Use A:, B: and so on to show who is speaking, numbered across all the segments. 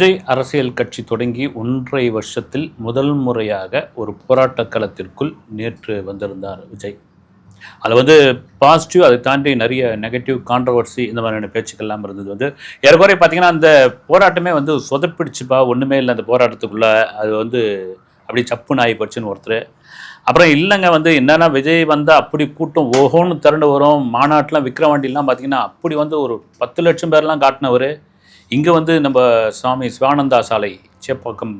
A: விஜய் அரசியல் கட்சி தொடங்கி 1.5 வருஷத்தில் முதல் முறையாக ஒரு போராட்ட களத்திற்குள் நேற்று வந்திருந்தார் விஜய். அதில் பாசிட்டிவ், அதை தாண்டி நிறைய நெகட்டிவ் கான்ட்ரவர்சி இந்த மாதிரியான பேச்சுக்கள்லாம் இருந்தது. ஏறக்குறைய பார்த்தீங்கன்னா அந்த போராட்டமே சொதப்பிடிச்சுப்பா, ஒன்றுமே இல்லை அந்த போராட்டத்துக்குள்ளே, அது அப்படி சப்புன்னு ஆகி போச்சுன்னு ஒருத்தர். அப்புறம் இல்லைங்க என்னென்னா விஜய் அப்படி கூட்டம் ஓஹோன்னு திரண்டு வரும். மாநாட்டெலாம் விக்ரவாண்டிலாம் பார்த்தீங்கன்னா அப்படி ஒரு 10 லட்சம் பேர்லாம் காட்டினவர். இங்கே நம்ம சுவாமி சிவானந்தா சாலை சேப்பாக்கம்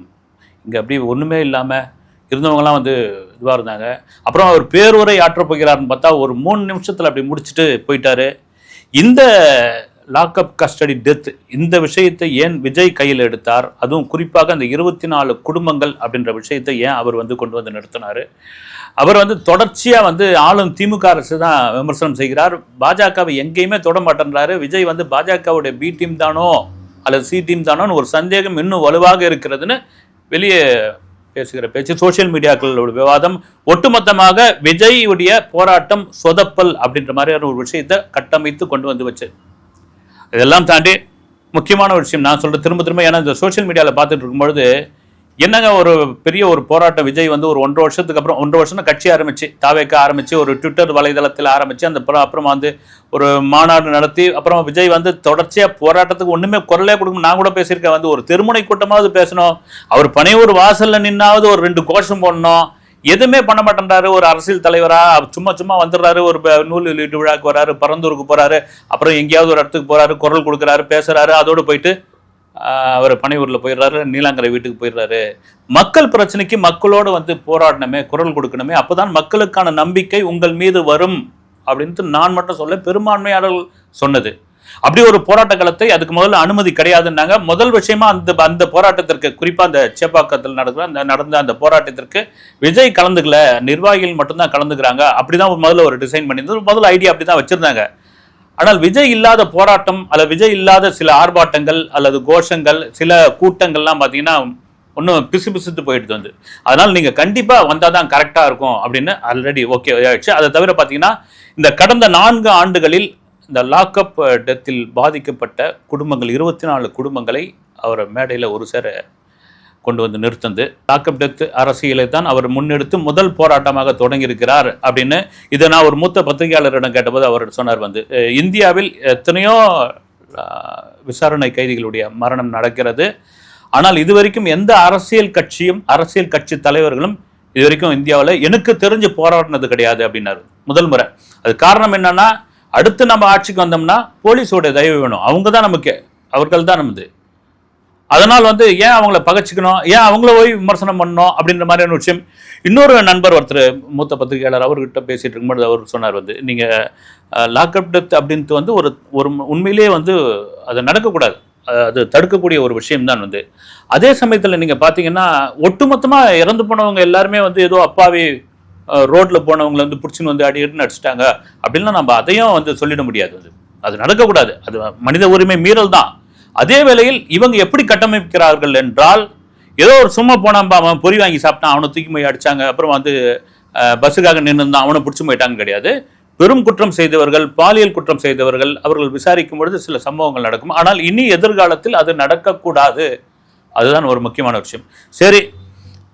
A: இங்கே அப்படி ஒன்றுமே இல்லாமல் இருந்தவங்கலாம் இதுவாக இருந்தாங்க. அப்புறம் அவர் பேருரை ஆற்றப் போகிறார்னு பார்த்தா ஒரு 3 நிமிஷத்தில் அப்படி முடிச்சுட்டு போயிட்டார். இந்த லாக்அப் கஸ்டடி டெத் இந்த விஷயத்தை ஏன் விஜய் கையில் எடுத்தார்? அதுவும் குறிப்பாக அந்த 24 குடும்பங்கள் அப்படின்ற விஷயத்தை ஏன் அவர் கொண்டு வந்து நிறுத்தினார்? அவர் தொடர்ச்சியாக ஆளும் திமுக அரசு தான் விமர்சனம் செய்கிறார். பாஜகவை எங்கேயுமே தொட மாட்டேன்றாரு. விஜய் பாஜகவுடைய பி டீம் தானோ அல்லது சி டீம் தானோன்னு ஒரு சந்தேகம் இன்னும் வலுவாக இருக்கிறதுன்னு வெளியே பேசுகிற பேச்சு, சோசியல் மீடியாக்களோட விவாதம், ஒட்டுமொத்தமாக விஜய்யுடைய போராட்டம் சொதப்பல் அப்படின்ற மாதிரியான ஒரு விஷயத்தை கட்டமைத்து கொண்டு வச்சு. இதெல்லாம் தாண்டி முக்கியமான ஒரு விஷயம் நான் சொல்கிறேன் திரும்ப ஏன்னா இந்த சோசியல் மீடியாவில் பார்த்துட்டு இருக்கும்பொழுது என்னங்க ஒரு பெரிய ஒரு போராட்டம் விஜய் ஒரு 1.5 வருஷத்துக்கு அப்புறம் 1.5 வருஷம் கட்சி ஆரம்பிச்சு தாவேக்க ஆரம்பிச்சு ஒரு ட்விட்டர் வலைதளத்தில் ஆரம்பிச்சு அந்த அப்புறமா ஒரு மாநாடு நடத்தி அப்புறம் விஜய் தொடர்ச்சியாக போராட்டத்துக்கு ஒன்றுமே குரலே கொடுக்கணும். நான் கூட பேசியிருக்கேன், ஒரு தெருமுனை கூட்டமாவது பேசணும், அவர் பனையூர் வாசலில் நின்னாவது ஒரு 2 கோஷம் போடணும், எதுவுமே பண்ண மாட்டேன்றாரு. ஒரு அரசியல் தலைவரா சும்மா வந்துடுறாரு, ஒரு நூல் வெளியீட்டு விழாக்கு வராரு, பரந்தூருக்கு போறாரு, அப்புறம் எங்கேயாவது ஒரு இடத்துக்கு போறாரு, குரல் கொடுக்குறாரு, பேசுறாரு, அதோடு போயிட்டு அவர் பனையூரில் போயிடுறாரு, நீலாங்கரை வீட்டுக்கு போயிடுறாரு. மக்கள் பிரச்சனைக்கு மக்களோடு போராடணுமே, குரல் கொடுக்கணுமே, அப்போதான் மக்களுக்கான நம்பிக்கை உங்கள் மீது வரும் அப்படின்ட்டு நான் மட்டும் சொல்ல, பெரும்பான்மையாளர்கள் சொன்னது. அப்படி ஒரு போராட்ட காலத்தை அதுக்கு முதல்ல அனுமதி கிடையாதுன்னாங்க. முதல் விஷயமா அந்த போராட்டத்திற்கு, குறிப்பாக அந்த சேப்பாக்கத்தில் நடந்த அந்த போராட்டத்திற்கு விஜய் கலந்துக்கல, நிர்வாகிகள் மட்டும்தான் கலந்துக்கிறாங்க. அப்படிதான் முதல்ல ஒரு டிசைன் பண்ணியிருந்தது, முதல்ல ஐடியா அப்படி தான் வச்சிருந்தாங்க. ஆனால் விஜய் இல்லாத போராட்டம் அல்லது விஜய் இல்லாத சில ஆர்ப்பாட்டங்கள் அல்லது கோஷங்கள் சில கூட்டங்கள்லாம் பார்த்தீங்கன்னா ஒன்றும் பிசுபிசுத்து போயிட்டு அதனால் நீங்கள் கண்டிப்பாக வந்தால் தான் கரெக்டாக இருக்கும் அப்படின்னு ஆல்ரெடி ஓகே ஆயிடுச்சு. அதை தவிர பார்த்தீங்கன்னா இந்த கடந்த 4 ஆண்டுகளில் இந்த லாக்அப் டெத்தில் பாதிக்கப்பட்ட குடும்பங்கள் 24 குடும்பங்களை அவர் மேடையில் ஒரு சேர கொண்டு நிறுத்தந்து லாக்அப் டெத் அரசியலை தான் அவர் முன்னெடுத்து முதல் போராட்டமாக தொடங்கியிருக்கிறார் அப்படின்னு இதை நான் ஒரு மூத்த பத்திரிகையாளரிடம் கேட்டபோது அவர் சொன்னார். இந்தியாவில் எத்தனையோ விசாரணை கைதிகளுடைய மரணம் நடக்கிறது, ஆனால் இதுவரைக்கும் எந்த அரசியல் கட்சியும் அரசியல் கட்சி தலைவர்களும் இதுவரைக்கும் இந்தியாவில் எனக்கு தெரிஞ்சு போராடினது கிடையாது அப்படின்னாரு முதல் முறை. அது காரணம் என்னன்னா, அடுத்து நம்ம ஆட்சிக்கு வந்தோம்னா போலீஸோட தயவு வேணும், அவங்க தான் நமக்கு, அவர்கள் தான் நமது. அதனால் ஏன் அவங்கள பகச்சிக்கணும், ஏன் அவங்கள போய் விமர்சனம் பண்ணணும் அப்படின்ற மாதிரியான விஷயம். இன்னொரு நண்பர் ஒருத்தர் மூத்த பத்திரிகையாளர் அவர்கிட்ட பேசிட்டு இருக்கும்போது அவர் சொன்னார், நீங்கள் லாக்அப் டெத் அப்படின்ட்டு ஒரு உண்மையிலேயே அது நடக்கக்கூடாது, அது தடுக்கக்கூடிய ஒரு விஷயம்தான். அதே சமயத்தில் நீங்கள் பார்த்தீங்கன்னா ஒட்டுமொத்தமாக இறந்து போனவங்க எல்லாருமே ஏதோ அப்பாவி ரோட்டில் போனவங்களை பிடிச்சின்னு அடிக்கடின்னு அடிச்சிட்டாங்க அப்படின்லாம் நம்ம அதையும் சொல்லிட முடியாது. அது நடக்கக்கூடாது, அது மனித உரிமை மீறல் தான். அதே வேளையில் இவங்க எப்படி கட்டமைக்கிறார்கள் என்றால், ஏதோ ஒரு சும்மா போனாம்பா அவன் பொறி வாங்கி சாப்பிட்டான், அவனை தூக்கி போய் அடித்தாங்க, அப்புறம் பஸ்ஸுக்காக நின்று இருந்தான் அவனை பிடிச்சி போயிட்டாங்க கிடையாது. பெரும் குற்றம் செய்தவர்கள், பாலியல் குற்றம் செய்தவர்கள், அவர்கள் விசாரிக்கும் பொழுது சில சம்பவங்கள் நடக்கும். ஆனால் இனி எதிர்காலத்தில் அது நடக்கக்கூடாது, அதுதான் ஒரு முக்கியமான விஷயம். சரி,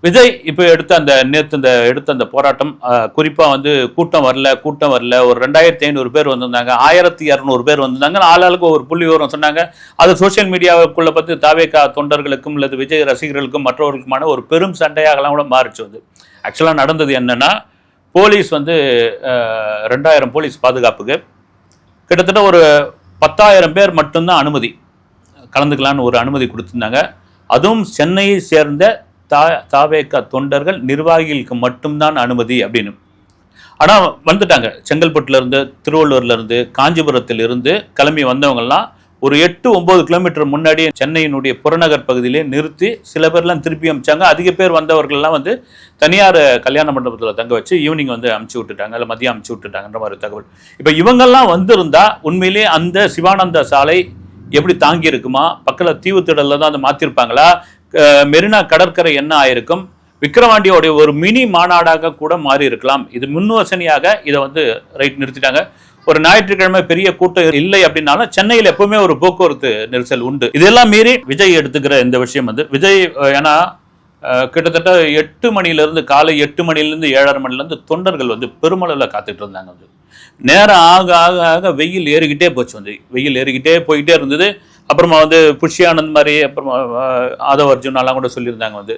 A: விஜய் இப்போ எடுத்த அந்த போராட்டம் குறிப்பாக கூட்டம் வரல, ஒரு 2500 பேர் வந்திருந்தாங்க, 1200 பேர் வந்திருந்தாங்க, ஆளாளுக்கு ஒரு புள்ளி விவரம் சொன்னாங்க. அது சோசியல் மீடியாவுக்குள்ள பார்த்து தாவேகா தொண்டர்களுக்கும் அல்லது விஜய் ரசிகர்களுக்கும் மற்றவர்களுக்குமான ஒரு பெரும் சண்டையாகலாம் கூட மாறிச்சு. ஆக்சுவலாக நடந்தது என்னன்னா, போலீஸ் 2000 போலீஸ் பாதுகாப்புக்கு கிட்டத்தட்ட ஒரு 10,000 பேர் மட்டும்தான் அனுமதி கலந்துக்கலான்னு ஒரு அனுமதி கொடுத்துருந்தாங்க. அதுவும் சென்னையை சேர்ந்த தாவேகா தொண்டர்கள் நிர்வாகிகளுக்கு மட்டும்தான் அனுமதி அப்படின்னு. ஆனால் வந்துட்டாங்க, செங்கல்பட்டுலேருந்து, திருவள்ளூர்லேருந்து, காஞ்சிபுரத்திலிருந்து கிளம்பி வந்தவங்கலாம் ஒரு 8-9 கிலோமீட்டர் முன்னாடியே சென்னையினுடைய புறநகர் பகுதியிலே நிறுத்தி சில பேர்லாம் திருப்பி அனுப்பிச்சாங்க. அதிக பேர் வந்தவர்கள்லாம் தனியார் கல்யாண மண்டபத்தில் தங்க வச்சு ஈவினிங் அனுப்பிச்சி விட்டுட்டாங்க, இல்லை மதியம் அனுப்பிச்சி விட்டுட்டாங்கன்ற மாதிரி தகவல். இப்போ இவங்கெல்லாம் வந்திருந்தா உண்மையிலே அந்த சிவானந்தா சாலை எப்படி தாங்கி இருக்குமா? பக்கத்தில் தீவுத்திடலில் தான் மாற்றிருப்பாங்களா? மெரினா கடற்கரை என்ன ஆயிருக்கும்? விக்கிரவாண்டியோடைய ஒரு மினி மாநாடாக கூட மாறி இருக்கலாம். இது முன்வசனியாக இதை ரைட் நிறுத்திட்டாங்க. ஒரு ஞாயிற்றுக்கிழமை பெரிய கூட்டம் இல்லை அப்படின்னாலும் சென்னையில் எப்பவுமே ஒரு போக்குவரத்து நெரிசல் உண்டு. இதெல்லாம் மீறி விஜய் எடுத்துக்கிற இந்த விஷயம் வந்து விஜய் ஏன்னா கிட்டத்தட்ட 8 மணிலேருந்து காலை 8 மணிலேருந்து 7:30 மணிலேருந்து தொண்டர்கள் வந்து பெருமளவில் காத்துட்டு இருந்தாங்க. வந்து நேரம் ஆக ஆக ஆக வெயில் ஏறிக்கிட்டே போச்சு. வந்து வெயில் ஏறிக்கிட்டே போய்கிட்டே இருந்தது. அப்புறமா வந்து புஷி ஆனந்த் மாதிரி அப்புறமா ஆதவ் அர்ஜுன் எல்லாம் கூட சொல்லியிருந்தாங்க வந்து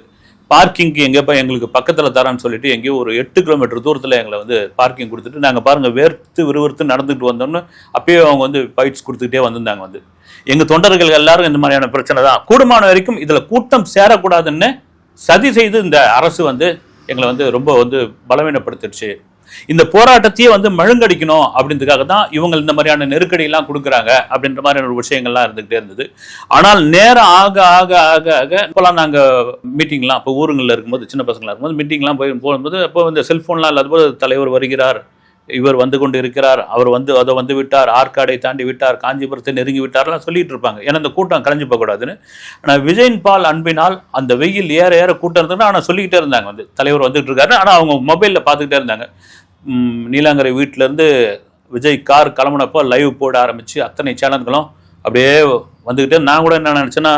A: பார்க்கிங்க்கு எங்கேப்பா எங்களுக்கு பக்கத்தில் தரான்னு சொல்லிட்டு எங்கேயோ ஒரு 8 கிலோமீட்டர் தூரத்தில் எங்களை வந்து பார்க்கிங் கொடுத்துட்டு நாங்கள் பாருங்கள் வேர்த்து விறுவிறுத்து நடந்துட்டு வந்தோம்னு அப்பயே அவங்க வந்து ஃபைட்ஸ் கொடுத்துக்கிட்டே வந்திருந்தாங்க. வந்து எங்கள் தொண்டர்கள் எல்லாரும் இந்த மாதிரியான பிரச்சனை தான். கூடுமான வரைக்கும் இதில் கூட்டம் சேரக்கூடாதுன்னு சதி செய்து இந்த அரசு வந்து எங்களை வந்து ரொம்ப வந்து பலவீனப்படுத்திடுச்சு. இந்த போராட்டத்தையே வந்து மழுங்கடிக்கணும் அப்படின்றதுக்காக தான் இவங்க இந்த மாதிரியான நெருக்கடியெல்லாம் கொடுக்குறாங்க அப்படின்ற மாதிரியான ஒரு விஷயங்கள்லாம் இருந்துகிட்டே இருந்தது. ஆனால் நேரம் ஆக ஆக ஆக ஆக இப்போலாம் நாங்கள் மீட்டிங்லாம் இப்போ ஊருங்களில் இருக்கும்போது சின்ன பசங்களாக இருக்கும்போது மீட்டிங்லாம் போகும்போது அப்போ இந்த செல்ஃபோன்லாம் இல்லாத போது தலைவர் வருகிறார், இவர் வந்து கொண்டு இருக்கிறார், அவர் வந்து அதை வந்து விட்டார், ஆற்காடை தாண்டி விட்டார், காஞ்சிபுரத்தை நெருங்கி விட்டார்லாம் சொல்லிட்டு இருப்பாங்க. ஏன்னா அந்த கூட்டம் கலைஞ்சு போகக்கூடாதுன்னு. ஆனால் விஜயின் பால் அன்பினால் அந்த வெயில் ஏற ஏற கூட்டம் இருந்ததுன்னா ஆனால் சொல்லிக்கிட்டே இருந்தாங்க வந்து தலைவர் வந்துட்டு இருக்காரு. ஆனால் அவங்க மொபைலில் பார்த்துக்கிட்டே இருந்தாங்க. நீலாங்கரை வீட்டிலேருந்து விஜய் கார் கிளம்புனப்போ லைவ் போட ஆரம்பித்து அத்தனை சேனல்களும் அப்படியே வந்துக்கிட்டே. நான் கூட என்ன நினச்சேன்னா,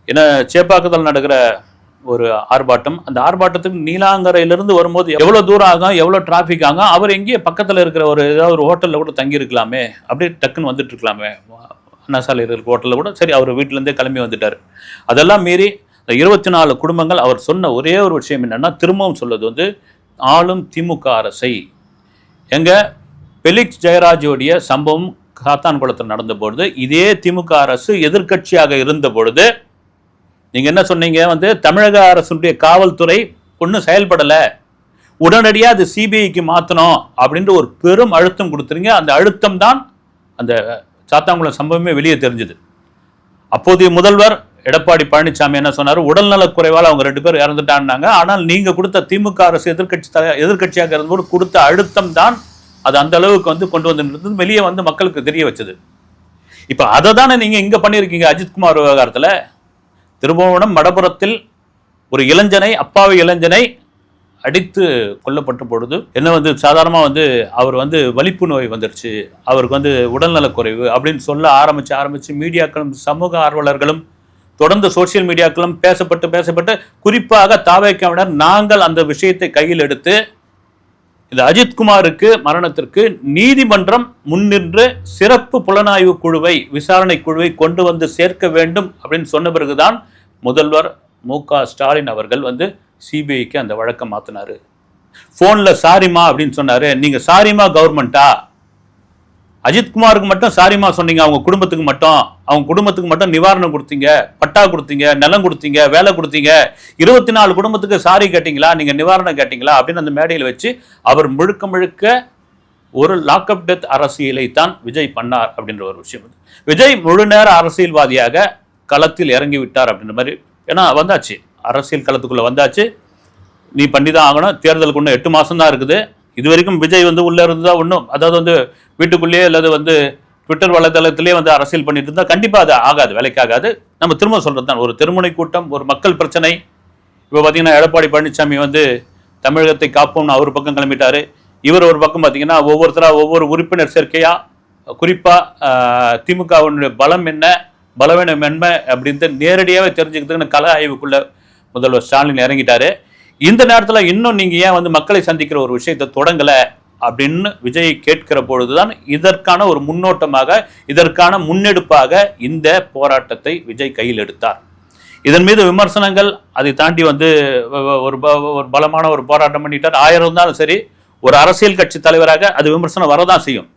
A: ஏன்னா சேப்பாக்கத்தில் நடக்கிற ஒரு ஆர்ப்பாட்டம், அந்த ஆர்ப்பாட்டத்துக்கு நீலாங்கரையிலிருந்து வரும்போது எவ்வளோ தூரம் ஆகும், எவ்வளோ டிராஃபிக் ஆகும், அவர் எங்கேயே பக்கத்தில் இருக்கிற ஒரு ஏதாவது ஒரு ஹோட்டலில் கூட தங்கியிருக்கலாமே, அப்படியே டக்குன்னு வந்துட்டு இருக்கலாமே, அண்ணா சாலையில் இருக்கிற ஹோட்டலில் கூட. சரி, அவர் வீட்டிலேருந்தே கிளம்பி வந்துட்டார். அதெல்லாம் மீறி இந்த 24 குடும்பங்கள் அவர் சொன்ன ஒரே ஒரு விஷயம் என்னென்னா, திரும்பவும் சொல்வது வந்து ஆளும் திமுக அரசை எங்க பெலிக்ஸ் ஜெயராஜோடைய சம்பவம் காத்தான்குளத்தில் நடந்த பொழுது இதே திமுக அரசு எதிர்கட்சியாக இருந்த பொழுது நீங்க என்ன சொன்னீங்க வந்து தமிழக அரசுடைய காவல்துறை ஒன்றும் செயல்படலை, உடனடியாக அது சிபிஐக்கு மாற்றணும் அப்படின்ற ஒரு பெரும் அழுத்தம் கொடுத்துருங்க. அந்த அழுத்தம் தான் அந்த சாத்தான்குளம் சம்பவமே வெளியே தெரிஞ்சது. அப்போதைய முதல்வர் எடப்பாடி பழனிசாமி என்ன சொன்னார், உடல்நலக் குறைவால் அவங்க 2 பேர் இறந்துட்டான்னாங்க. ஆனால் நீங்க கொடுத்த திமுக அரசு எதிர்கட்சியாக இருந்தபோது கொடுத்த அழுத்தம் தான் அது அந்த அளவுக்கு வந்து கொண்டு வந்து வெளியே வந்து மக்களுக்கு தெரிய வச்சது. இப்ப அதை தானே நீங்க இங்க பண்ணியிருக்கீங்க. அஜித்குமார் விவகாரத்தில் திருபுவனம் மடப்புறத்தில் ஒரு இளைஞனை, அப்பாவி இளைஞனை அடித்து கொல்லப்பட்ட பொழுது என்ன வந்து சாதாரணமாக வந்து அவர் வந்து வலிப்பு நோய் வந்துருச்சு, அவருக்கு வந்து உடல்நலக்குறைவு அப்படின்னு சொல்ல ஆரம்பிச்சு மீடியாக்களும் சமூக ஆர்வலர்களும் தொடர்ந்து சோசியல் மீடியாக்களும் பேசப்பட்டு குறிப்பாக தாவேக்காவினர் நாங்கள் அந்த விஷயத்தை கையில் எடுத்து இந்த அஜித்குமாருக்கு மரணத்திற்கு நீதிமன்றம் முன்னின்று சிறப்பு புலனாய்வு குழுவை, விசாரணை குழுவை கொண்டு வந்து சேர்க்க வேண்டும் அப்படின்னு சொன்ன பிறகுதான் முதல்வர் மு.க. ஸ்டாலின் அவர்கள் வந்து சிபிஐக்கு அந்த வழக்கை மாத்தினாரு. போன்ல சாரிமா அப்படின்னு சொன்னாரு. நீங்க சாரிமா கவர்மெண்டா? அஜித்குமாருக்கு மட்டும் சாரிமா சொன்னீங்க, அவங்க குடும்பத்துக்கு மட்டும் நிவாரணம் கொடுத்தீங்க, பட்டா கொடுத்தீங்க, நிலம் கொடுத்தீங்க, வேலை கொடுத்தீங்க. 24 குடும்பத்துக்கு சாரி கேட்டீங்களா, நீங்க நிவாரணம் கேட்டீங்களா அப்படின்னு அந்த மேடையில் வச்சு அவர் முழுக்க ஒரு லாக்அப் டெத் அரசியலை தான் விஜய் பண்ணார் அப்படின்ற ஒரு விஷயம். விஜய் முழு நேர அரசியல்வாதியாக களத்தில் இறங்கி விட்டார் அப்படின்ற மாதிரி. ஏன்னா வந்தாச்சு, அரசியல் களத்துக்குள்ள வந்தாச்சு, நீ பண்ணி தான் ஆகணும். தேர்தலுக்கு இன்னும் 8 மாசம் தான் இருக்குது. இது வரைக்கும் விஜய் வந்து உள்ள இருந்தா ஒன்றும், அதாவது வந்து வீட்டுக்குள்ளேயே அல்லது வந்து ட்விட்டர் வலைதளத்திலே வந்து அரசியல் பண்ணிட்டு இருந்தா கண்டிப்பா அது ஆகாது, வேலைக்கு ஆகாது. நம்ம திரும்ப சொல்றது தான், ஒரு திருமுனை கூட்டம், ஒரு மக்கள் பிரச்சனை. இப்போ பார்த்தீங்கன்னா எடப்பாடி பழனிசாமி வந்து தமிழகத்தை காப்போம்னு அவர் பக்கம் கிளம்பிட்டாரு. இவர் ஒரு பக்கம் பார்த்தீங்கன்னா ஒவ்வொரு உறுப்பினர் சேர்க்கையா குறிப்பா திமுகவினுடைய பலம் என்ன, பலவீனம் என்ன அப்படின்ட்டு நேரடியாகவே தெரிஞ்சுக்கிறதுக்கு கள ஆய்வுக்குள்ள முதல்வர் ஸ்டாலின் இறங்கிட்டாரு. இந்த நேரத்தில் இன்னும் நீங்க ஏன் வந்து மக்களை சந்திக்கிற ஒரு விஷயத்தை தொடங்கல அப்படின்னு விஜய் கேட்கிற பொழுதுதான் இதற்கான ஒரு முன்னோட்டமாக, இதற்கான முன்னெடுப்பாக இந்த போராட்டத்தை விஜய் கையில் எடுத்தார். இதன் மீது விமர்சனங்கள், அதை தாண்டி வந்து ஒரு பலமான ஒரு போராட்டம் பண்ணிட்டார். 1000 இருந்தாலும் சரி, ஒரு அரசியல் கட்சி தலைவராக அது விமர்சனம் வரதான் செய்யும்.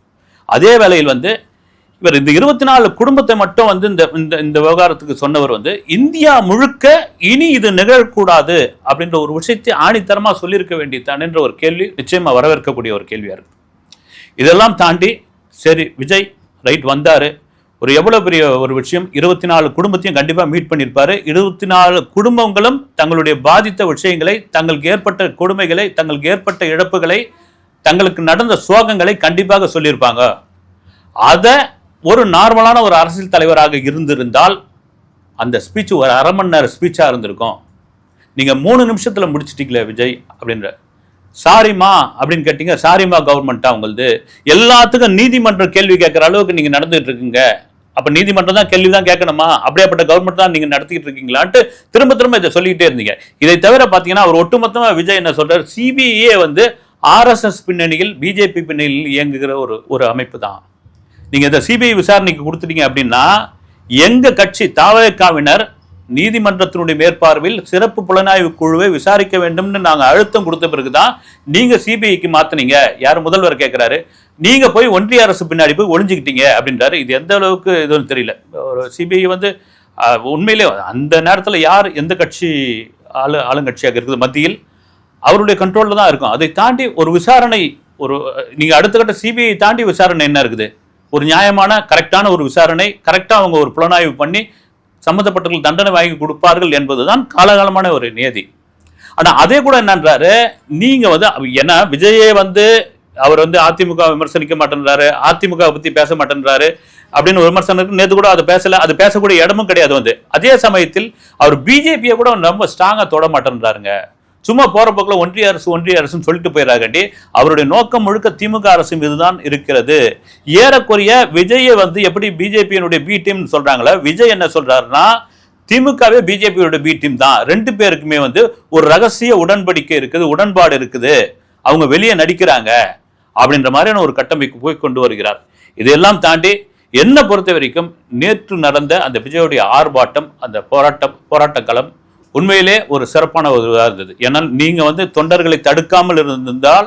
A: அதே வேளையில் வந்து இவர் இந்த 24 குடும்பத்தை மட்டும் வந்து இந்த விவகாரத்துக்கு சொன்னவர் வந்து இந்தியா முழுக்க இனி இது நிகழக்கூடாது அப்படின்ற ஒரு விஷயத்தை ஆணித்தரமா சொல்லியிருக்க வேண்டியதான் என்ற ஒரு கேள்வி நிச்சயமா வரவேற்கக்கூடிய ஒரு கேள்வியா இருக்கு. இதெல்லாம் தாண்டி சரி, விஜய் ரைட் வந்தாரு, ஒரு எவ்வளவு பெரிய ஒரு விஷயம், 24 குடும்பத்தையும் கண்டிப்பா மீட் பண்ணியிருப்பாரு. 24 குடும்பங்களும் தங்களுடைய பாதித்த விஷயங்களை, தங்களுக்கு ஏற்பட்ட கொடுமைகளை, தங்களுக்கு ஏற்பட்ட இழப்புகளை, தங்களுக்கு நடந்த சோகங்களை கண்டிப்பாக சொல்லியிருப்பாங்க. அதை ஒரு நார்மலான ஒரு அரசியல் தலைவராக இருந்திருந்தால் அந்த ஸ்பீச் ஒரு 1/2 மணி நேரம் ஸ்பீச்சா இருந்திருக்கும். நீங்க 3 நிமிஷத்துல முடிச்சிட்டீங்களே விஜய் அப்படின்ற. சாரிமா அப்படின்னு கேட்டீங்க, சாரிமா கவர்மெண்ட்டா உங்களது? எல்லாத்துக்கும் நீதிமன்ற கேள்வி கேட்கிற அளவுக்கு நீங்க நடந்துட்டு இருக்குங்க. அப்ப நீதிமன்றம் தான் கேள்வி தான் கேட்கணுமா? அப்படியாப்பட்ட கவர்மெண்ட் தான் நீங்க நடத்திட்டு இருக்கீங்களான்ட்டு திரும்ப திரும்ப இதை சொல்லிக்கிட்டே இருந்தீங்க. இதை தவிர பாத்தீங்கன்னா அவர் ஒட்டுமொத்தமா விஜய் என்ன சொல்றாரு, சிபிஐ வந்து RSS பின்னணியில் பிஜேபி பின்னணியில் இயங்குகிற ஒரு அமைப்பு தான். நீங்க இந்த சிபிஐ விசாரணைக்கு கொடுத்துட்டீங்க அப்படின்னா எங்க கட்சி தாவேகாவினர் நீதிமன்றத்தினுடைய மேற்பார்வையில் சிறப்பு புலனாய்வு குழுவை விசாரிக்க வேண்டும்னு நாங்க அழுத்தம் கொடுத்த பிறகுதான் நீங்க சிபிஐக்கு மாத்தினீங்க. யார் முதல்வர் கேட்கிறாரு, நீங்க போய் ஒன்றிய அரசு பின்னாடி போய் ஒளிஞ்சுக்கிட்டீங்க அப்படின்றாரு. இது எந்த அளவுக்கு இதுன்னு தெரியல. ஒரு சிபிஐ வந்து உண்மையிலே அந்த நேரத்தில் யார் எந்த கட்சி ஆளுங்கட்சியாக இருக்குது மத்தியில் அவருடைய கண்ட்ரோல்ல தான் இருக்கும். அதை தாண்டி ஒரு விசாரணை, ஒரு நீங்க அடுத்த கட்ட சிபிஐ தாண்டி விசாரணை என்ன இருக்குது? ஒரு நியாயமான கரெக்டான ஒரு விசாரணை, கரெக்டா அவங்க ஒரு புலனாய்வு பண்ணி சம்பந்தப்பட்டவர்கள் தண்டனை வாங்கி கொடுப்பார்கள் என்பதுதான் காலகாலமான ஒரு நியதி. ஆனா அதே கூட என்னன்றாரு, நீங்க வந்து ஏன்னா விஜயே வந்து அவர் வந்து அதிமுக விமர்சனிக்க மாட்டேன்றாரு, அதிமுக பத்தி பேச மாட்டேன்றாரு அப்படின்னு ஒரு விமர்சனம் இருக்கு. நேற்று கூட அதை பேசல, அது பேசக்கூடிய இடமும் கிடையாது வந்து. அதே சமயத்தில் அவர் பிஜேபியை கூட ரொம்ப ஸ்ட்ராங்கா தொட மாட்டேன்றாருங்க. சும்மா போற போக்கில் ஒன்றிய அரசுன்னு சொல்லிட்டு போயிடாண்டி அவருடைய நோக்கம் முழுக்க திமுக அரசு மீதுதான் இருக்கிறது. ஏறக்குறைய விஜயை வந்து எப்படி பிஜேபியினுடைய பி டீம் சொல்றாங்களா, விஜய் என்ன சொல்றாருன்னா திமுகவே பிஜேபியோட பி டீம் தான். ரெண்டு பேருக்குமே வந்து ஒரு ரகசிய உடன்படிக்கை இருக்குது, உடன்பாடு இருக்குது, அவங்க வெளியே நடிக்கிறாங்க அப்படின்ற மாதிரியான ஒரு கட்டமைப்பு போய் கொண்டு வருகிறார். இதெல்லாம் தாண்டி என்ன பொறுத்த வரைக்கும் நேற்று நடந்த அந்த விஜயோடைய ஆர்ப்பாட்டம், அந்த போராட்ட களம் உண்மையிலே ஒரு சிறப்பான ஒரு இதாக இருந்தது. ஏன்னா நீங்க வந்து தொண்டர்களை தடுக்காமல் இருந்திருந்தால்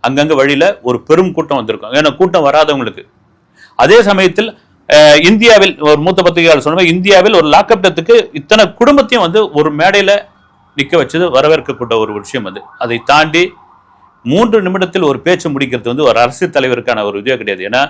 A: அங்கங்க வழியில ஒரு பெரும் கூட்டம் வந்திருக்கும். ஏன்னா கூட்டம் வராதவங்களுக்கு. அதே சமயத்தில் இந்தியாவில் ஒரு மூத்த பத்திரிகையாளர் சொன்ன இந்தியாவில் ஒரு லாக்அப் டெத்துக்கு இத்தனை குடும்பத்தையும் வந்து ஒரு மேடையில நிக்க வச்சது வரவேற்கக்கூட ஒரு விஷயம் அது. அதை தாண்டி 3 நிமிடத்தில் ஒரு பேச்சு முடிக்கிறது வந்து ஒரு அரசியல் தலைவருக்கான ஒரு இதுவே கிடையாது. ஏன்னா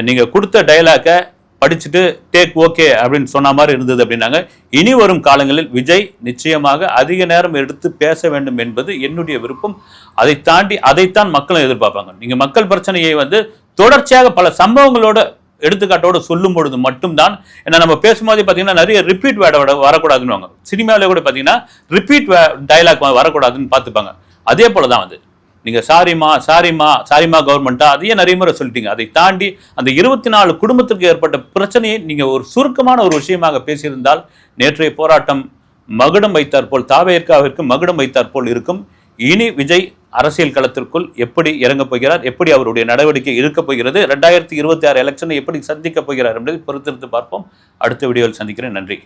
A: நீங்க கொடுத்த டயலாக்கை படிச்சுட்டு டேக் ஓகே அப்படின்னு சொன்ன மாதிரி இருந்தது அப்படின்னாங்க. இனி வரும் காலங்களில் விஜய் நிச்சயமாக அதிக நேரம் எடுத்து பேச வேண்டும் என்பது என்னுடைய விருப்பம். அதை தாண்டி அதைத்தான் மக்களும் எதிர்பார்ப்பாங்க. நீங்க மக்கள் பிரச்சனையை வந்து தொடர்ச்சியாக பல சம்பவங்களோட எடுத்துக்காட்டோட சொல்லும் பொழுது மட்டும்தான், ஏன்னா நம்ம பேசும்போது பார்த்தீங்கன்னா நிறைய ரிப்பீட் வேர்டோட வரக்கூடாதுன்னு சினிமாவில் கூட பார்த்தீங்கன்னா ரிப்பீட் டயலாக் வரக்கூடாதுன்னு பார்த்துப்பாங்க. அதே போல தான் வந்து நீங்க சாரிமா கவர்மெண்டா அதையே நிறைய முறை சொல்லிட்டீங்க. அதை தாண்டி அந்த 24 குடும்பத்திற்கு ஏற்பட்ட பிரச்சனையை நீங்க ஒரு சுருக்கமான ஒரு விஷயமாக பேசியிருந்தால் நேற்றைய போராட்டம் மகுடம் வைத்தார் போல், தாவேகாவிற்கு மகுடம் வைத்தார் போல் இருக்கும். இனி விஜய் அரசியல் களத்திற்குள் எப்படி இறங்கப் போகிறார், எப்படி அவருடைய நடவடிக்கை இருக்கப் போகிறது, 2026 எலெக்ஷனை எப்படி சந்திக்கப் போகிறார் என்பதை பொறுத்திருந்து பார்ப்போம். அடுத்த வீடியோவில் சந்திக்கிறேன். நன்றி.